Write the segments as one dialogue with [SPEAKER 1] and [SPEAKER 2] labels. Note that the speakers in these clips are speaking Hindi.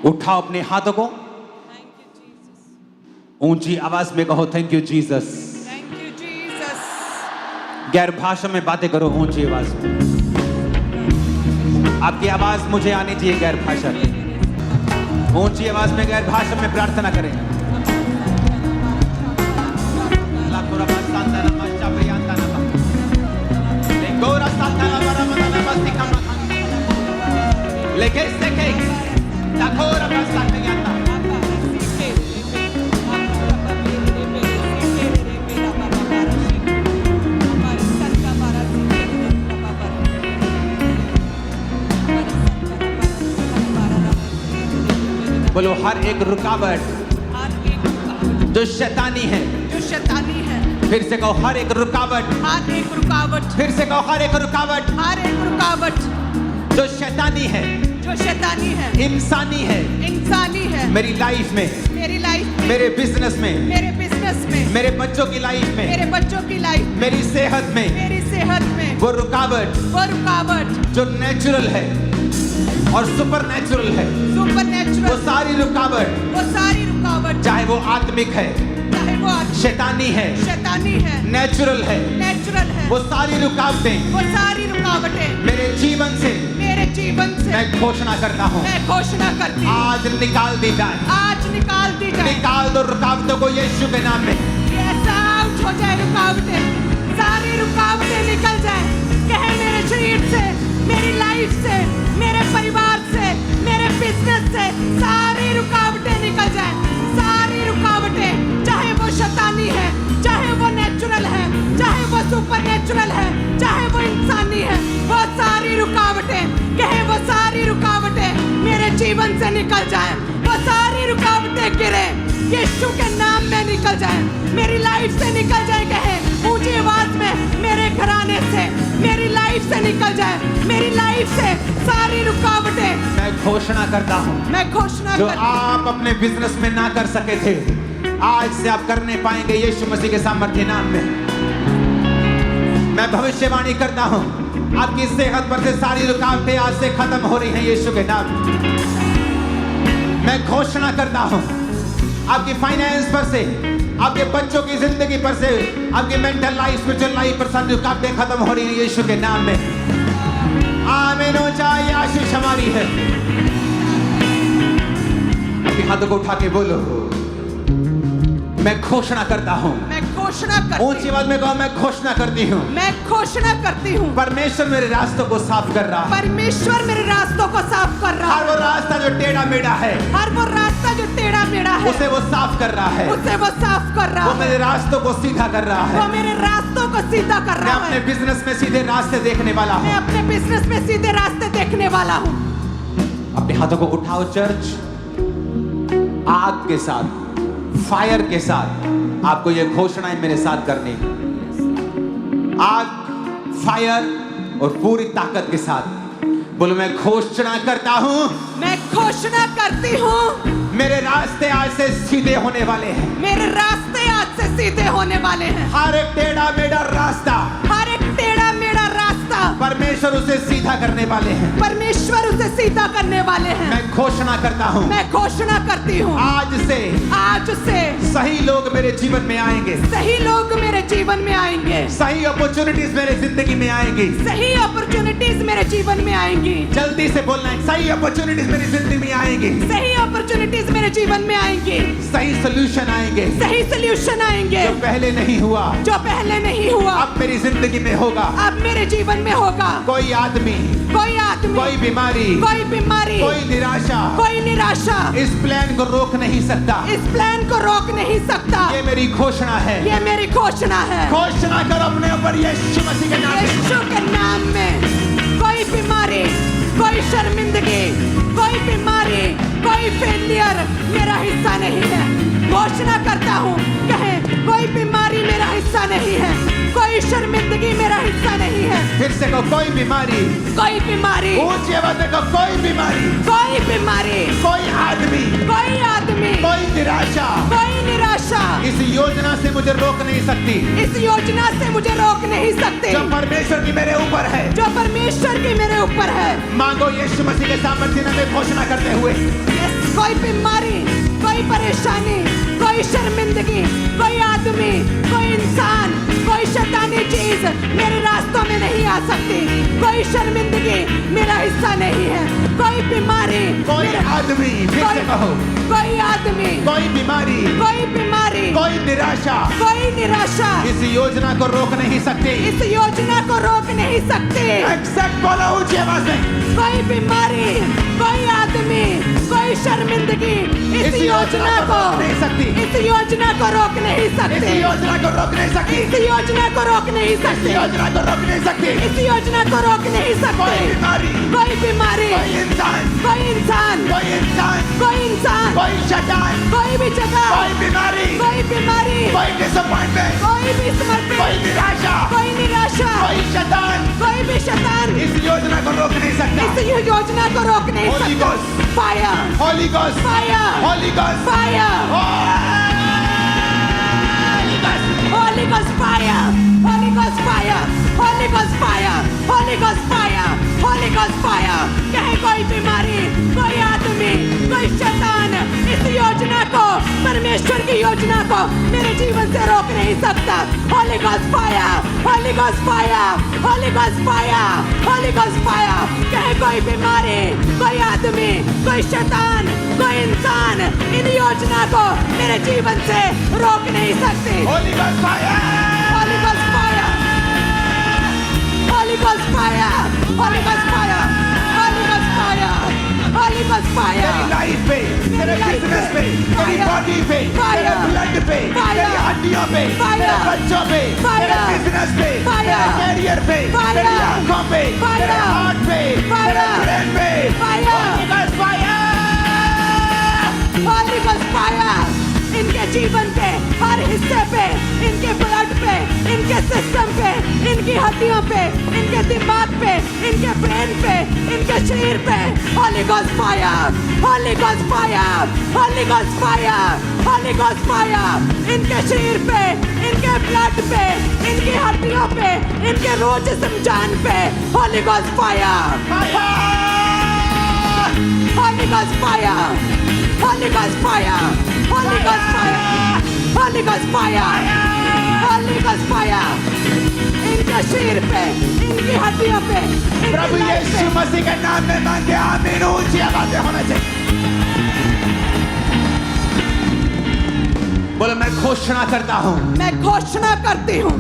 [SPEAKER 1] उठाओ अपने हाथों को, ऊंची आवाज में कहो thank you Jesus.
[SPEAKER 2] Thank you Jesus.
[SPEAKER 1] गैर भाषा में बातें करो ऊंची आवाज में। आपकी आवाज मुझे आनी चाहिए गैर भाषा में। ऊंची आवाज में गैर भाषा में प्रार्थना करें। लेके बोलो हर एक रुकावट जो शैतानी है, फिर से कहो हर एक रुकावट, फिर से कहो हर एक रुकावट जो शैतानी है, इंसानी है मेरी लाइफ में, मेरे बिजनेस में, मेरे बच्चों की लाइफ में, मेरी सेहत में, वो रुकावट जो नेचुरल है और सुपर नेचुरल है, वो सारी रुकावट चाहे वो आत्मिक है, शैतानी है, नेचुरल है, वो सारी रुकावटें मेरे जीवन से मैं घोषणा करता हूँ, आज निकाल दी जाए। निकाल दो रुकावटों को यीशु के नाम में।
[SPEAKER 2] सारी रुकावटें निकल जाए। कहे मेरे शरीर से, मेरी लाइफ से, मेरे परिवार से, मेरे बिजनेस से सारी रुकावटें निकल जाए। सारी रुकावटें, चाहे वो शैतानी है, चाहे वो नेचुरल है, चाहे वो सुपर नेचुरल है, चाहे वो इंसानी है, वो सारी रुकावटें, कहे वो सारी रुकावटें मेरे जीवन से निकल जाए। वो सारी रुकावटें गिरे यीशु के नाम में निकल जाए, मेरी लाइफ से निकल जाए। कहे ऊंची आवाज में मेरे घराने से, मेरी लाइफ से निकल जाए। मेरी लाइफ से सारी रुकावटें
[SPEAKER 1] मैं घोषणा करता हूँ। जो आप अपने बिजनेस में ना कर सके थे, आज से आप करने पाएंगे यीशु मसीह के सामर्थ्य नाम में। मैं भविष्यवाणी करता हूँ, आपकी सेहत पर से सारी रुकावटें आज से खत्म हो रही हैं यीशु के नाम में। मैं घोषणा करता हूँ, आपकी फाइनेंस पर से, आपके बच्चों की जिंदगी पर से, आपकी मेंटल लाइफ, स्पिरिचुअल लाइफ पर सारी रुकावटें खत्म हो रही हैं यीशु के नाम में। आमीन हो जाए। आशीष हमारी है। अपने हाथों को उठा के बोलो मैं घोषणा करता हूँ। ऊंची आवाज में कहो मैं घोषणा करती हूँ। परमेश्वर मेरे रास्तों को साफ कर रहा है। हर वो रास्ता जो टेढ़ा मेढ़ा है, उसे वो साफ कर रहा है। वो मेरे रास्तों को सीधा कर रहा है। मैं अपने बिजनेस में सीधे रास्ते देखने वाला हूँ। अपने हाथों को उठाओ चर्च, आग के साथ, फायर के साथ आपको ये घोषणाएं मेरे साथ करनी। आग, फायर और पूरी ताकत के साथ बोलो मैं घोषणा करता हूँ। मेरे रास्ते आज से सीधे होने वाले हैं। हर एक टेढ़ा मेढ़ा रास्ता परमेश्वर उसे सीधा करने वाले हैं। मैं घोषणा करता हूँ। आज से सही लोग मेरे जीवन में आएंगे। सही अपॉर्चुनिटीज मेरे जिंदगी में आएंगी। जल्दी से बोलना है, सही अपॉर्चुनिटीज मेरी जिंदगी में आएंगी। सही सोल्यूशन आएंगे। जो पहले नहीं हुआ अब मेरी जिंदगी में होगा। कोई आदमी, कोई बीमारी, कोई निराशा इस प्लान को रोक नहीं सकता। ये मेरी घोषणा है। घोषणा करो अपने ऊपर यीशु मसीह के नाम में।
[SPEAKER 2] कोई बीमारी, कोई शर्मिंदगी, कोई बीमारी, कोई फेलियर मेरा हिस्सा नहीं है। घोषणा करता हूँ, कहे कोई बीमारी मेरा हिस्सा नहीं है, कोई शर्मिंदगी मेरा हिस्सा नहीं है।
[SPEAKER 1] फिर से कहो कोई बीमारी, ऊंची आवाज में कहो कोई बीमारी, कोई आदमी, कोई निराशा इस योजना से मुझे रोक नहीं सकती। जो परमेश्वर की मेरे ऊपर है। मांगो यीशु मसीह के सामर्थ्य में घोषणा करते हुए।
[SPEAKER 2] कोई बीमारी, कोई परेशानी, कोई शर्मिंदगी, कोई आदमी, कोई इंसान, कोई शैतानी चीज मेरे रास्तों में नहीं आ सकती। कोई शर्मिंदगी मेरा हिस्सा नहीं है। कोई बीमारी,
[SPEAKER 1] कोई आदमी, फिर से कहो,
[SPEAKER 2] कोई आदमी,
[SPEAKER 1] कोई बीमारी,
[SPEAKER 2] कोई बीमारी,
[SPEAKER 1] कोई निराशा
[SPEAKER 2] कोई निराशा
[SPEAKER 1] इस योजना को रोक नहीं सकती।
[SPEAKER 2] इस योजना को रोक नहीं सकती।
[SPEAKER 1] एग्जैक्ट बोलो ऊंची आवाज में।
[SPEAKER 2] कोई बीमारी, कोई आदमी, कोई शर्मिंदगी इस योजना को
[SPEAKER 1] रोक नहीं सकती।
[SPEAKER 2] इस योजना को रोक नहीं
[SPEAKER 1] इस
[SPEAKER 2] सकती।
[SPEAKER 1] योजना को रोक नहीं सकती।
[SPEAKER 2] इस योजना को रोक नहीं
[SPEAKER 1] इस
[SPEAKER 2] सकती।
[SPEAKER 1] योजना को रोक नहीं सकती।
[SPEAKER 2] इस योजना को रोक नहीं
[SPEAKER 1] कोई
[SPEAKER 2] सकती।
[SPEAKER 1] बीमारी,
[SPEAKER 2] कोई बीमारी,
[SPEAKER 1] कोई इंसान,
[SPEAKER 2] कोई इंसान,
[SPEAKER 1] कोई इंसान,
[SPEAKER 2] कोई इंसान,
[SPEAKER 1] कोई शैतान,
[SPEAKER 2] कोई भी जगह,
[SPEAKER 1] कोई बीमारी,
[SPEAKER 2] कोई बीमारी,
[SPEAKER 1] कोई डिसअपॉइंटमेंट,
[SPEAKER 2] कोई भी समर्पण,
[SPEAKER 1] कोई निराशा,
[SPEAKER 2] कोई निराशा,
[SPEAKER 1] कोई शैतान
[SPEAKER 2] कोई भी शैतान
[SPEAKER 1] इस योजना को रोक नहीं सकता।
[SPEAKER 2] इस योजना को रोक नहीं
[SPEAKER 1] Holy
[SPEAKER 2] सकता।
[SPEAKER 1] Ghost,
[SPEAKER 2] fire,
[SPEAKER 1] Holy Ghost,
[SPEAKER 2] fire,
[SPEAKER 1] Holy Ghost,
[SPEAKER 2] fire,
[SPEAKER 1] Holy Ghost,
[SPEAKER 2] Holy Ghost fire, Holy Ghost fire, Holy Ghost fire, Holy Ghost fire, Holy Ghost fire। कहे कोई बीमारी, कोई आदमी, कोई शैतान इस योजना को, परमेश्वर की योजना को मेरे जीवन से रोक नहीं सकता। Holy Ghost fire, Holy Ghost fire, Holy Ghost fire, Holy Ghost fire। कहे कोई बीमारी, कोई आदमी, कोई शैतान, कोई इंसान इन योजना को मेरे जीवन से रोक नहीं सकती।
[SPEAKER 1] Holy Ghost fire,
[SPEAKER 2] Holy Ghost fire, Holy Ghost fire, Holy Ghost fire, Holy Ghost fire, Holy Ghost fire।
[SPEAKER 1] तेरी लाइफ पे, तेरे बिजनेस पे, तेरी बॉडी पे, तेरे ब्लड पे, तेरी हड्डियों पे, तेरे बच्चों पे, तेरे बिजनेस पे, तेरे कैरियर पे, तेरी आंखों पे, तेरे हार्ट पे, तेरे ब्रेन पे, Holy Ghost fire,
[SPEAKER 2] Holy Ghost fire। इनके जीवन पे, हर हिस्से पे, इनके ब्लड पे, इनके सिस्टम पे, इनकी हड्डियों पे, इनके दिमाग पे, इनके ब्रेन पे, इनके शरीर पे Holy Ghost fire, Holy Ghost fire, Holy Ghost fire, Holy Ghost fire। इनके शरीर पे, इनके ब्लड पे, इनकी हड्डियों पे, इनके रोज जिस्म जान पे Holy Ghost fire, Holy Ghost fire, Holy Ghost fire, Holy Ghost fire, Holy Ghost fire, Holy Ghost fire। इनके शरीर पे, इनकी हड्डियों पे, इनके
[SPEAKER 1] प्रभु
[SPEAKER 2] लाइफ
[SPEAKER 1] यीशु
[SPEAKER 2] पे।
[SPEAKER 1] मसीह के नाम में मांगे आमीन। ऊंची आवाज़ें होना चाहिए। बोलो मैं घोषणा करता हूँ,
[SPEAKER 2] मैं घोषणा करती हूँ,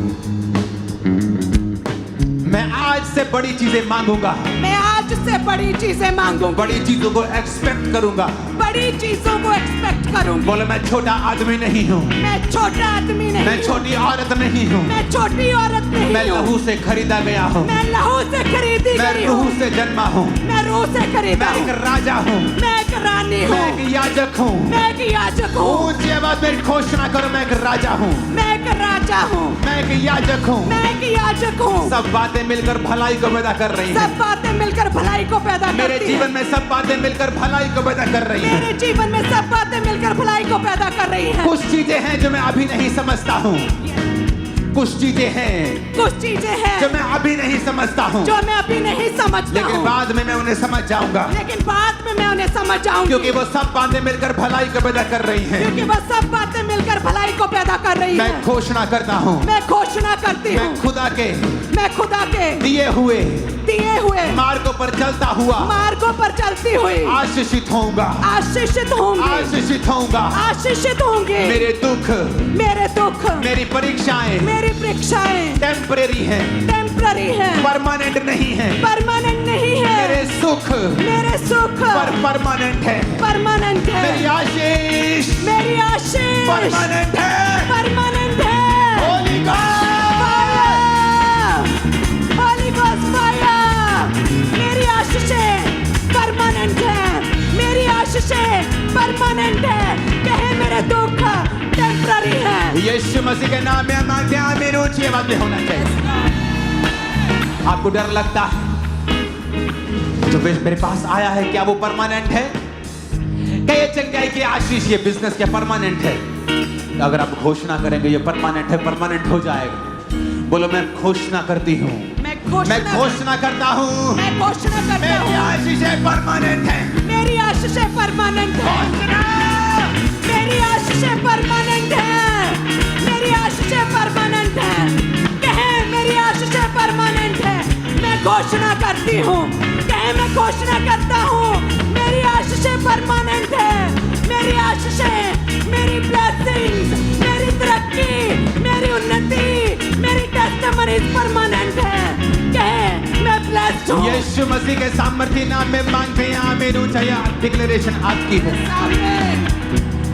[SPEAKER 1] मैं आज से बड़ी चीजें मांगूंगा,
[SPEAKER 2] मैं आज से बड़ी चीजें मांगूंगा,
[SPEAKER 1] बड़ी चीजों को एक्सपेक्ट करूंगा।
[SPEAKER 2] बड़ी चीजों को एक्सपेक्ट करूंगी।
[SPEAKER 1] बोलो मैं छोटा आदमी नहीं हूँ,
[SPEAKER 2] मैं छोटा आदमी नहीं
[SPEAKER 1] मैं
[SPEAKER 2] हूँ।
[SPEAKER 1] छोटी औरत नहीं हूँ,
[SPEAKER 2] मैं छोटी औरत नहीं
[SPEAKER 1] मैं
[SPEAKER 2] हूँ।
[SPEAKER 1] लहू से खरीदा गया हूँ,
[SPEAKER 2] मैं लहू से खरीदी
[SPEAKER 1] मैं
[SPEAKER 2] गई
[SPEAKER 1] रूह
[SPEAKER 2] हूँ।
[SPEAKER 1] से जन्मा हूँ,
[SPEAKER 2] मैं रूह से खरीदा
[SPEAKER 1] मैं एक
[SPEAKER 2] हूँ।
[SPEAKER 1] राजा हूँ,
[SPEAKER 2] मैं एक रानी हूँ।
[SPEAKER 1] मैं एक याजक हूँ।
[SPEAKER 2] मैं एक याजक हूँ।
[SPEAKER 1] ऊंची आवाज में घोषणा करो मैं एक राजा हूँ,
[SPEAKER 2] मैं एक राजा हूँ।
[SPEAKER 1] मैं एक याजक हूँ।
[SPEAKER 2] मैं एक याजक हूँ।
[SPEAKER 1] सब बातें मिलकर भलाई को पैदा कर रही हैं।
[SPEAKER 2] सब बातें मिलकर भलाई को पैदा
[SPEAKER 1] मेरे
[SPEAKER 2] करती
[SPEAKER 1] जीवन
[SPEAKER 2] हैं।
[SPEAKER 1] में सब बातें मिलकर भलाई को पैदा कर रही हैं।
[SPEAKER 2] मेरे जीवन में सब बातें मिलकर भलाई को पैदा कर रही हैं।
[SPEAKER 1] कुछ चीजें हैं जो मैं अभी नहीं समझता हूँ, कुछ चीजें हैं
[SPEAKER 2] कुछ चीजें हैं
[SPEAKER 1] जो मैं अभी नहीं समझता हूँ,
[SPEAKER 2] जो मैं अभी नहीं समझता
[SPEAKER 1] लेकिन
[SPEAKER 2] हूँ,
[SPEAKER 1] बाद में मैं उन्हें समझ जाऊंगा,
[SPEAKER 2] लेकिन बाद में मैं उन्हें समझ जाऊंगी।
[SPEAKER 1] क्योंकि वो सब बातें मिलकर भलाई को पैदा कर रही हैं।
[SPEAKER 2] क्योंकि वह सब बातें मिलकर भलाई को पैदा कर रही
[SPEAKER 1] मैं
[SPEAKER 2] हैं।
[SPEAKER 1] घोषणा करता हूँ,
[SPEAKER 2] मैं घोषणा करती
[SPEAKER 1] मैं
[SPEAKER 2] हूँ,
[SPEAKER 1] खुदा के
[SPEAKER 2] मैं खुदा के
[SPEAKER 1] दिए हुए
[SPEAKER 2] दिए हुए
[SPEAKER 1] मार्गों पर चलता हुआ
[SPEAKER 2] मार्गों पर चलती हुई
[SPEAKER 1] आशीषित होऊंगा,
[SPEAKER 2] आशीषित होंगी,
[SPEAKER 1] आशीषित होऊंगा।
[SPEAKER 2] आशीषित होंगी।
[SPEAKER 1] मेरे दुख,
[SPEAKER 2] मेरे दुख,
[SPEAKER 1] मेरी परीक्षाएं
[SPEAKER 2] मेरी परीक्षाएं
[SPEAKER 1] टेम्परेरी हैं,
[SPEAKER 2] टेम्पररी हैं,
[SPEAKER 1] परमानेंट नहीं हैं।
[SPEAKER 2] परमानेंट नहीं है।
[SPEAKER 1] मेरे सुख
[SPEAKER 2] मेरे सुख
[SPEAKER 1] परमानेंट है।
[SPEAKER 2] परमानेंट है।
[SPEAKER 1] मेरी आशीष
[SPEAKER 2] मेरी आशीष
[SPEAKER 1] परमानेंट है।
[SPEAKER 2] परमानेंट है।
[SPEAKER 1] Holy God!
[SPEAKER 2] Holy Ghost fire! मेरी आशीषें परमानेंट है। मेरी आशीषें परमानेंट है। कहे मेरे दुख टेम्पररी है।
[SPEAKER 1] यीशु मसीह के नाम में मांगते हैं आमीन। ऊंची आवाज में होना चाहिए। आपको डर लगता है जो मेरे पास आया है क्या वो परमानेंट है? क्या ये चंगाई की आशीष ये बिजनेस क्या परमानेंट है? अगर आप घोषणा करेंगे ये परमानेंट है, परमानेंट हो जाएगा। बोलो मैं घोषणा करती हूँ, मैं घोषणा करता हूँ,
[SPEAKER 2] मैं घोषणा करता
[SPEAKER 1] मेरी
[SPEAKER 2] हूँ।
[SPEAKER 1] आशीष परमानेंट है।
[SPEAKER 2] मेरी आशीषें परमानेंट है, मेरी आशीषें परमानेंट है, मेरी आशीषें परमानेंट है। कहे मेरी आशीषें परमानेंट है। मैं घोषणा करती हूँ, कहे मैं घोषणा करता हूँ, मेरी आशीषें परमानेंट है। मेरी आशीषें, मेरी ब्लेसिंग्स, मेरी तरक्की, मेरी उन्नति, मेरी टेस्टिमनीज परमानेंट है। कहे मैं ब्लेस्ड हूँ।
[SPEAKER 1] यीशु मसीह के सामर्थ्य नाम में मांगते हैं आमीन। ऊंचा डिक्लेरेशन आपकी है।
[SPEAKER 2] आमीन।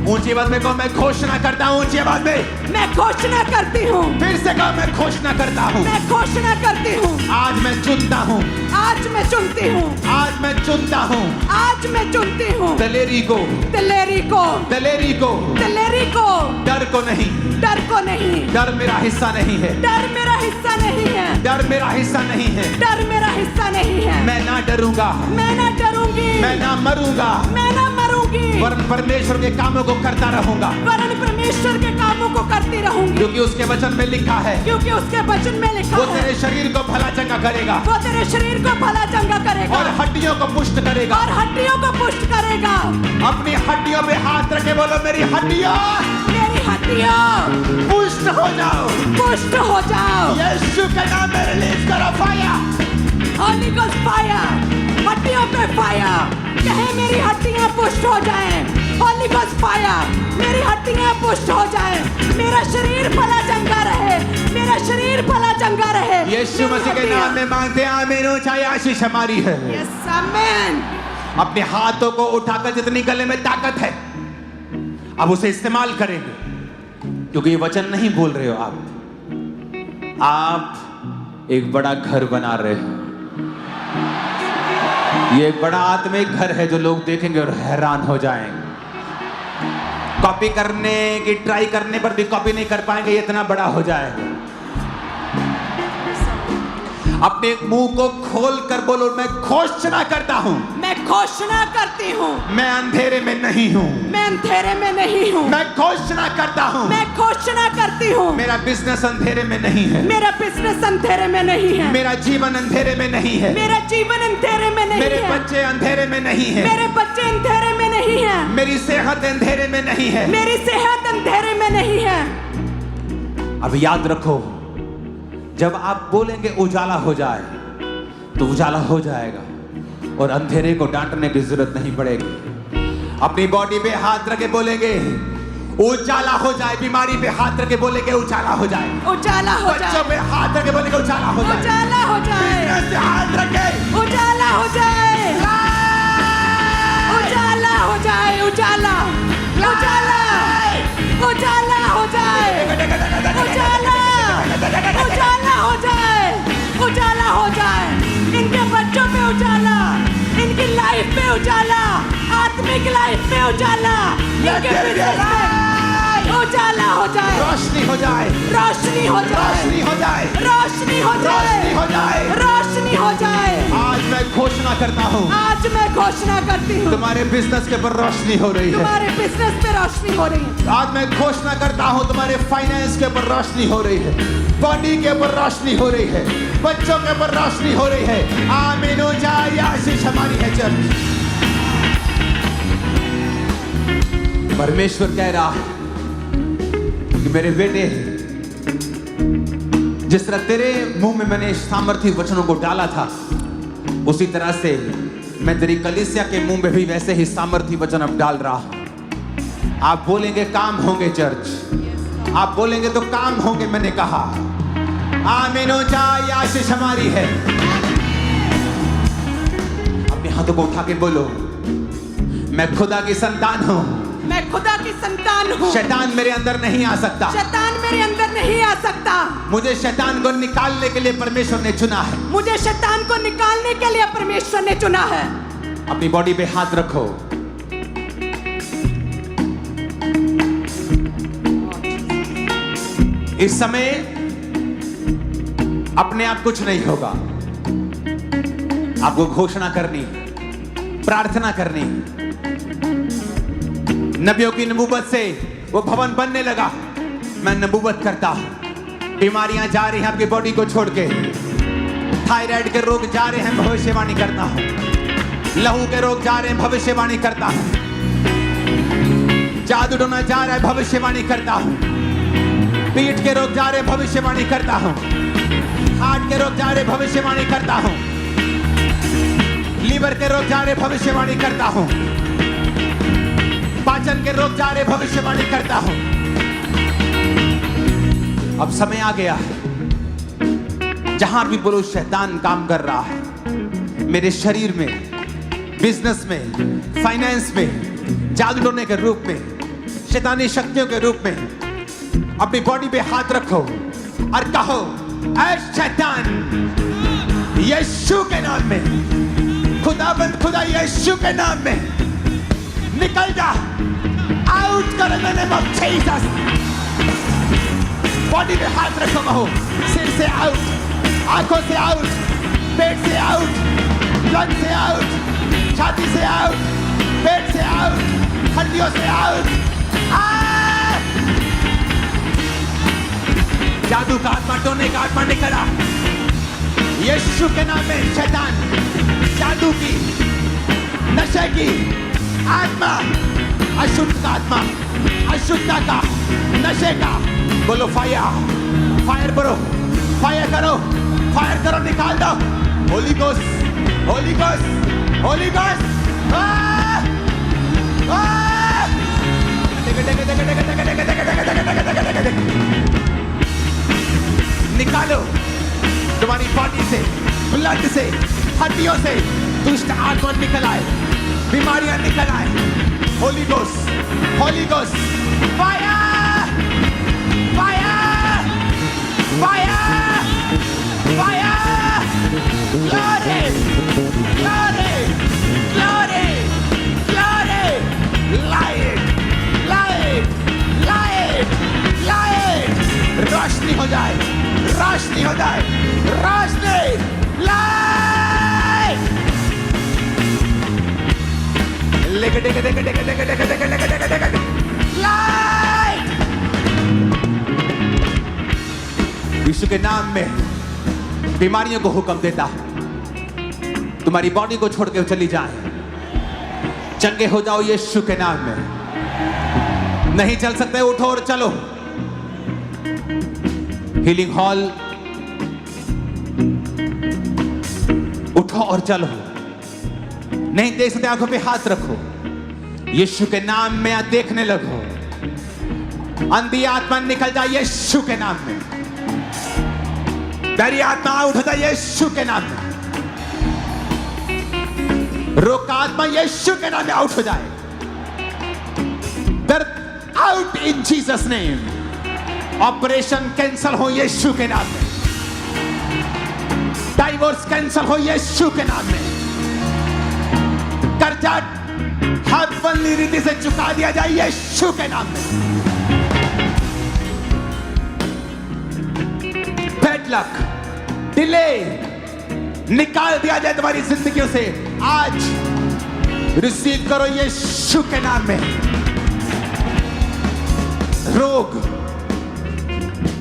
[SPEAKER 1] ऊंची आवाज में कहो मैं घोषणा करता हूँ। ऊंची आवाज में
[SPEAKER 2] मैं घोषणा करती हूँ।
[SPEAKER 1] फिर से कहो मैं घोषणा करता हूँ।
[SPEAKER 2] मैं घोषणा करती हूँ।
[SPEAKER 1] आज मैं चुनता हूँ,
[SPEAKER 2] आज मैं चुनती हूँ,
[SPEAKER 1] आज मैं चुनता हूँ
[SPEAKER 2] आज मैं चुनती हूँ
[SPEAKER 1] दलेरी को,
[SPEAKER 2] दिलेरी को,
[SPEAKER 1] दलेरी को,
[SPEAKER 2] दिलेरी को,
[SPEAKER 1] डर को नहीं।
[SPEAKER 2] डर को नहीं।
[SPEAKER 1] डर मेरा हिस्सा नहीं है।
[SPEAKER 2] डर मेरा हिस्सा नहीं है।
[SPEAKER 1] डर मेरा हिस्सा नहीं है।
[SPEAKER 2] डर मेरा हिस्सा नहीं है।
[SPEAKER 1] मैं ना डरूंगा,
[SPEAKER 2] मैं ना डरूंगी,
[SPEAKER 1] मैं ना मरूंगा,
[SPEAKER 2] मैं ना मरूंगी,
[SPEAKER 1] वरन परमेश्वर के कामों को करता रहूंगा,
[SPEAKER 2] वरन परमेश्वर के कामों को करती रहूंगी,
[SPEAKER 1] क्योंकि उसके वचन में लिखा है
[SPEAKER 2] क्योंकि उसके वचन में लिखा
[SPEAKER 1] वो
[SPEAKER 2] है
[SPEAKER 1] तेरे शरीर को भला चंगा करेगा
[SPEAKER 2] वो तेरे शरीर को भला चंगा करेगा
[SPEAKER 1] और हड्डियों को पुष्ट करेगा।
[SPEAKER 2] और हड्डियों को पुष्ट करेगा।
[SPEAKER 1] अपनी हड्डियों पे हाथ रखे बोलो मेरी हड्डियां
[SPEAKER 2] मेरी हड्डियां
[SPEAKER 1] पुष्ट हो जाओ,
[SPEAKER 2] पुष्ट हो जाओ।
[SPEAKER 1] यीशु के नाम में रिलीज करो फायर।
[SPEAKER 2] होली गोस्ट फायर, हड्डियों पे फायर। कहे मेरी हड्डियां पुष्ट हो जाएं। होली गोस्ट फायर, मेरी हड्डियां पुष्ट हो जाएं। मेरा शरीर भला चंगा रहे, मेरा शरीर भला चंगा रहे।
[SPEAKER 1] यीशु मसीह के नाम में मांगते हैं आमीन। ऊंचाई आशीष हमारी है।
[SPEAKER 2] यस आमीन। अपने
[SPEAKER 1] अपने हाथों को उठाकर जितनी गले में ताकत है अब उसे इस्तेमाल करेंगे, क्योंकि ये वचन नहीं बोल रहे हो आप एक बड़ा घर बना रहे हो। ये एक बड़ा आत्मिक घर है जो लोग देखेंगे और हैरान हो जाएंगे। कॉपी करने की ट्राई करने पर भी कॉपी नहीं कर पाएंगे, ये इतना बड़ा हो जाएगा। अपने मुंह को खोल कर बोलो मैं घोषणा करता हूं,
[SPEAKER 2] मैं घोषणा करती हूँ,
[SPEAKER 1] मैं अंधेरे में नहीं हूं।
[SPEAKER 2] मैं अंधेरे में नहीं हूँ।
[SPEAKER 1] मैं घोषणा करता हूं,
[SPEAKER 2] मैं घोषणा करती हूँ,
[SPEAKER 1] मेरा बिजनेस अंधेरे में नहीं है।
[SPEAKER 2] मेरा बिजनेस अंधेरे में नहीं है।
[SPEAKER 1] मेरा जीवन अंधेरे में नहीं है।
[SPEAKER 2] मेरा जीवन अंधेरे में नहीं
[SPEAKER 1] मेरे
[SPEAKER 2] है।
[SPEAKER 1] बच्चे अंधेरे में नहीं है।
[SPEAKER 2] मेरे बच्चे अंधेरे में नहीं है।
[SPEAKER 1] मेरी सेहत अंधेरे में नहीं है।
[SPEAKER 2] मेरी सेहत अंधेरे में नहीं है।
[SPEAKER 1] अब याद रखो, जब आप बोलेंगे उजाला हो जाए तो उजाला हो जाएगा और अंधेरे को डांटने की जरूरत नहीं पड़ेगी। अपनी बॉडी पे हाथ रखे बोलेंगे उजाला हो जाए। बीमारी पे हाथ रखे बोलेंगे उजाला हो जाए।
[SPEAKER 2] उजाला हो
[SPEAKER 1] बच्चों
[SPEAKER 2] जाए।
[SPEAKER 1] पे हाथ रखे बोलेंगे उजाला हो जाए।
[SPEAKER 2] उजाला हो जाए।
[SPEAKER 1] बिजनेस पे हाथ रखे
[SPEAKER 2] उजाला हो जाए। उजाला हो जाए। उजाला उजाला उजाला हो जाए। उजाला उजाला हो जाए। उजाला हो जाए। इनके बच्चों पे उजाला, इनकी लाइफ पे उजाला, आत्मिक लाइफ पे उजाला, इनके बिजनेस में उजाला हो जाए।
[SPEAKER 1] रोशनी हो जाए।
[SPEAKER 2] रोशनी हो जाए।
[SPEAKER 1] रोशनी हो जाए।
[SPEAKER 2] रोशनी हो जाए।
[SPEAKER 1] रोशनी हो जाए।
[SPEAKER 2] रोशनी हो जाए।
[SPEAKER 1] आज मैं घोषणा करता हूँ
[SPEAKER 2] आज मैं घोषणा करती हूँ
[SPEAKER 1] तुम्हारे बिजनेस के ऊपर रोशनी हो रही है।
[SPEAKER 2] तुम्हारे बिजनेस पे रोशनी हो रही है।
[SPEAKER 1] आज मैं घोषणा करता हूँ तुम्हारे फाइनेंस के ऊपर रोशनी हो रही है। बॉडी के ऊपर रोशनी हो रही है। बच्चों के ऊपर रोशनी हो रही है। आमीन। ऊंचाई आशीष हमारी है। चर्च परमेश्वर कह रहा है कि मेरे बेटे, जिस तरह तेरे मुंह में मैंने सामर्थी वचनों को डाला था, उसी तरह से मैं तेरी कलीसिया के मुंह में भी वैसे ही सामर्थी वचन अब डाल रहा हूं। आप बोलेंगे काम होंगे चर्च, आप बोलेंगे तो काम होंगे। मैंने कहा आमीन। ऊंचाई आशीष हमारी है। अपने हाथों को उठा के बोलो मैं खुदा की संतान हूं।
[SPEAKER 2] मैं खुदा की संतान हूँ।
[SPEAKER 1] शैतान मेरे अंदर नहीं आ सकता।
[SPEAKER 2] शैतान मेरे अंदर नहीं आ सकता।
[SPEAKER 1] मुझे शैतान को निकालने के लिए परमेश्वर ने चुना है।
[SPEAKER 2] मुझे शैतान को निकालने के लिए परमेश्वर ने चुना है।
[SPEAKER 1] अपनी बॉडी पे हाथ रखो। इस समय अपने आप कुछ नहीं होगा। आपको घोषणा करनी, प्रार्थना करनी। नबियों की नबूवत से वो भवन बनने लगा। मैं नबूवत करता हूं, बीमारियां जा रही हैं आपकी बॉडी को छोड़ के। थायराइड के रोग जा रहे हैं, भविष्यवाणी करता हूं। लहू के रोग जा रहे हैं, भविष्यवाणी करता हूं। जादू टोना जा रहा है, भविष्यवाणी करता हूं। पीठ के रोग जा रहे हैं, भविष्यवाणी करता हूं। हार्ट के रोग जा रहे हैं, भविष्यवाणी करता हूं। लीवर के रोग जा रहे हैं, भविष्यवाणी करता हूं। पाचन के रोग जा रहे हैं, भविष्यवाणी करता हूं। अब समय आ गया जहां भी बोलो शैतान काम कर रहा है मेरे शरीर में, बिजनेस में, फाइनेंस में, जादू टोने के रूप में, शैतानी शक्तियों के रूप में। अपनी बॉडी पे हाथ रखो और कहो, ऐ शैतान, यीशु के नाम में, खुदाबंद खुदा यीशु के नाम में निकल जा, आउट कर in the name of Jesus. Body पे हाथ रखो, कहो, सिर से आउट, आंखों से आउट, पेट से आउट, लंग से आउट, छाती से आउट, पेट से आउट, हड्डियों से आउट। जादू का आत्मा, टोने का आत्मा निकला यीशु के नाम में। शैतान, जादू की, नशे की आत्मा, अशुद्ध का आत्मा, अशुद्धता का, नशे का, बोलो फायर, फायर करो, फायर करो, फायर करो, निकाल दो। Holi ghost, holy ghost, holy ghost. निकालो तुम्हारी बॉडी से, ब्लड से, हड्डियों से दुष्ट आत्मा निकल आए, बीमारियां निकल आए। Holy ghost, holy ghost, fire, fire, fire, fire, glory, glory, glory, glory, light, light, light, light, रोशनी हो जाए, रोशनी हो जाए, रोशनी, लाइट। लेके लेके लेके लेके लेके लेके लेके लेके लेके लेके लाइट। यीशु के नाम में बीमारियों को हुक्म देता हूं, तुम्हारी बॉडी को छोड़ के चली जाए, चंगे हो जाओ यीशु के नाम में। नहीं चल सकते, उठो और चलो। हीलिंग हॉल, उठो और चलो। नहीं देख सकते, आंखों पे हाथ रखो, यीशु के नाम में आप देखने लगो। अंधी आत्मा निकल जाए यीशु के नाम में, डरी आत्मा आउट हो जाए यीशु के नाम में, रोग का आत्मा यीशु के नाम में आउट हो जाए। दर्द out in Jesus name. Operation cancel हो यीशु के नाम में, डाइवोर्स कैंसल हो यीशु के नाम में, कर्जा हरफली रीति से चुका दिया जाए यीशु के नाम में। बैड लक, डिले निकाल दिया जाए तुम्हारी जिंदगियों से। आज रिसीव करो यीशु के नाम में। रोग,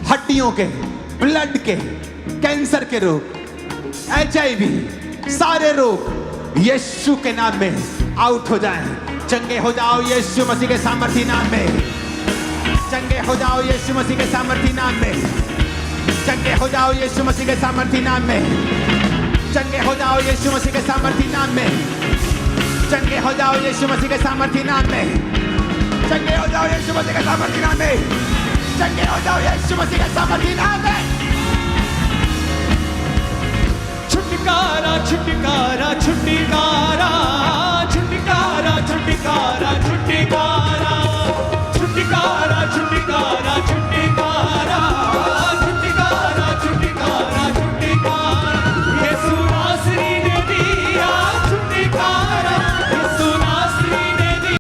[SPEAKER 1] हड्डियों के, ब्लड के, कैंसर के रोग, HIV, सारे रोग यीशु के नाम में आउट हो जाएं। चंगे हो जाओ यीशु मसीह के सामर्थी नाम में। चंगे हो जाओ यीशु मसीह के सामर्थी नाम में। चंगे हो जाओ यीशु मसीह के सामर्थी नाम में। चंगे हो जाओ यीशु मसीह के सामर्थी नाम में। चंगे हो जाओ यीशु मसीह के सामर्थी नाम में। चंगे हो जाओ यीशु मसीह के सामर्थी नाम में। चंगे हो जाओ यीशु मसीह के सामर्थी नाम में।
[SPEAKER 3] छुटकारा छुटकारा छुटकारा छुटकारा छुटकारा छुटकारा